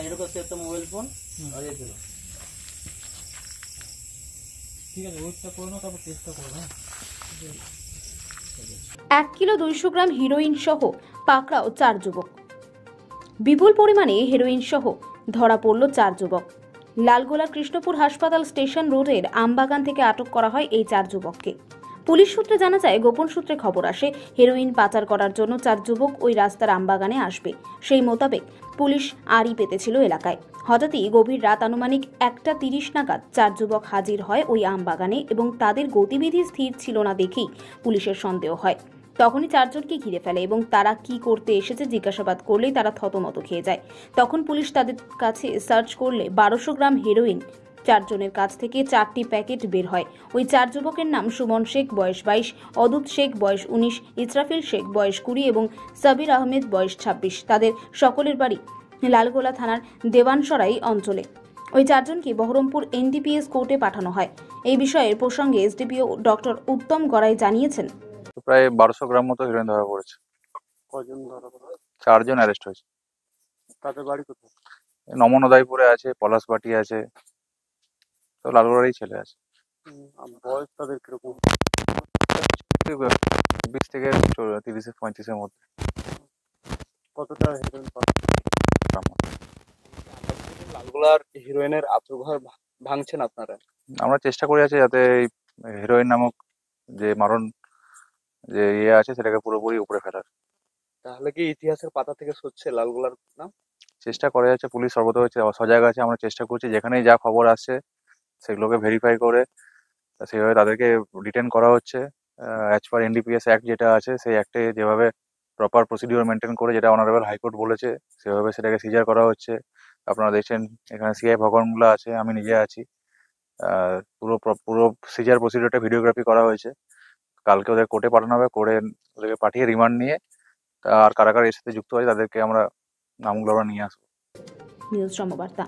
এরকম একটা mobile phone আর এই ছিল। ঠিক আছে, ওইটা করে নাও, তারপর টেস্টটা করে নাও। 1 কিলো 200 গ্রাম হেরোইন সহ পাকড়াও 4 যুবক। বিপুল পরিমাণে হেরোইন সহ ধরা পড়ল 4 যুবক। লালগোলা কৃষ্ণপুর হাসপাতাল স্টেশন রোডের আমবাগান থেকে আটক করা হয় এই 4 যুবককে। পুলিশ সূত্রে জানা যায়, গোপন সূত্রে খবর আসে হেরোইন পাচার করার জন্য 4 যুবক ওই রাস্তার আমবাগানে আসবে। সেই মোতাবেক পুলিশ আড়ি পেতেছিল এলাকায়। হঠাৎই গভীর রাত আনুমানিক 1:30 নাগাদ 4 যুবক হাজির হয় ওই আমবাগানে এবং তাদের গতিবিধি স্থির ছিল না দেখেই পুলিশের সন্দেহ হয়। তখনই 4 জনকে ঘিরে ফেলে এবং তারা কি করতে এসেছে জিজ্ঞাসাবাদ করলেই তারা থতমত খেয়ে যায়। তখন পুলিশ তাদের কাছে সার্চ করলে 1200 গ্রাম হেরোইন 4 জনের কাছ থেকে 4টি প্যাকেট বের হয়। ওই 4 যুবকের নাম সুমন শেখ বয়স 22, অদূত শেখ বয়স 19, ইসরাফিল শেখ বয়স 20 এবং সাবির আহমেদ বয়স 26। তাদের সকলের বাড়ি লালগোলা থানার দেওয়ানসরাই অঞ্চলে। ওই 4 জনকে বহরমপুর এনডিপিএস কোর্টে পাঠানো হয়। এই বিষয়ে প্রসঙ্গে এসডিপিও ডক্টর উত্তম গড়াই জানিয়েছেন, প্রায় 1200 গ্রাম মতো হিরোইন ধরা পড়েছে। কজন ধরা পড়ে? 4 জন অ্যারেস্ট হয়েছে। তাদের বাড়ি কোথায়? নমনদাইপুরে আছে, পলাশবাটি আছে, তো লালগোলারই ছেলে আছে। বয়স তাদের কিরকম? 20 থেকে 30-35 এর মধ্যে। কতটা হেরোইন পাওয়া? লালগোলার হিরোইনের আত্মঘর ভাঙছেন আপনারা? আমরা চেষ্টা করে আছি যাতে এই হিরোইন নামক যে মারণ যে আছে সেটাকে পুরোপুরি উপরে ফেলার। তাহলে কি ইতিহাসের পাতা থেকে সরছে লালগোলার নাম? চেষ্টা করে যাচ্ছে, পুলিশ সর্বদা সজাগ আছে। আমরা চেষ্টা করছি যেখানেই যা খবর আসছে সেগুলোকে ভেরিফাই করে সেভাবে তাদেরকে ডিটেন করা হচ্ছে। অ্যাজ পার এনডিপিএস অ্যাক্ট যেটা আছে সেই অ্যাক্টে যেভাবে প্রপার প্রসিডিওর মেনটেন করে, যেটা অনারেবল হাইকোর্ট বলেছে, সেভাবে সেটাকে সিজার করা হচ্ছে। আপনারা দেখছেন এখানে সিআই ভগবানগুলো আছে, আমি নিজে আছি। পুরো সিজার প্রসিডিওরটা ভিডিওগ্রাফি করা হয়েছে। কালকে ওদের কোর্টে পাঠানো হবে, কোর্টে ওদেরকে পাঠিয়ে রিমান্ড নিয়ে আর কারা কারা এর সাথে যুক্ত আছে তাদেরকে আমরা নামগুলো আমরা নিয়ে আসবো। নিউজ সমবার্তা।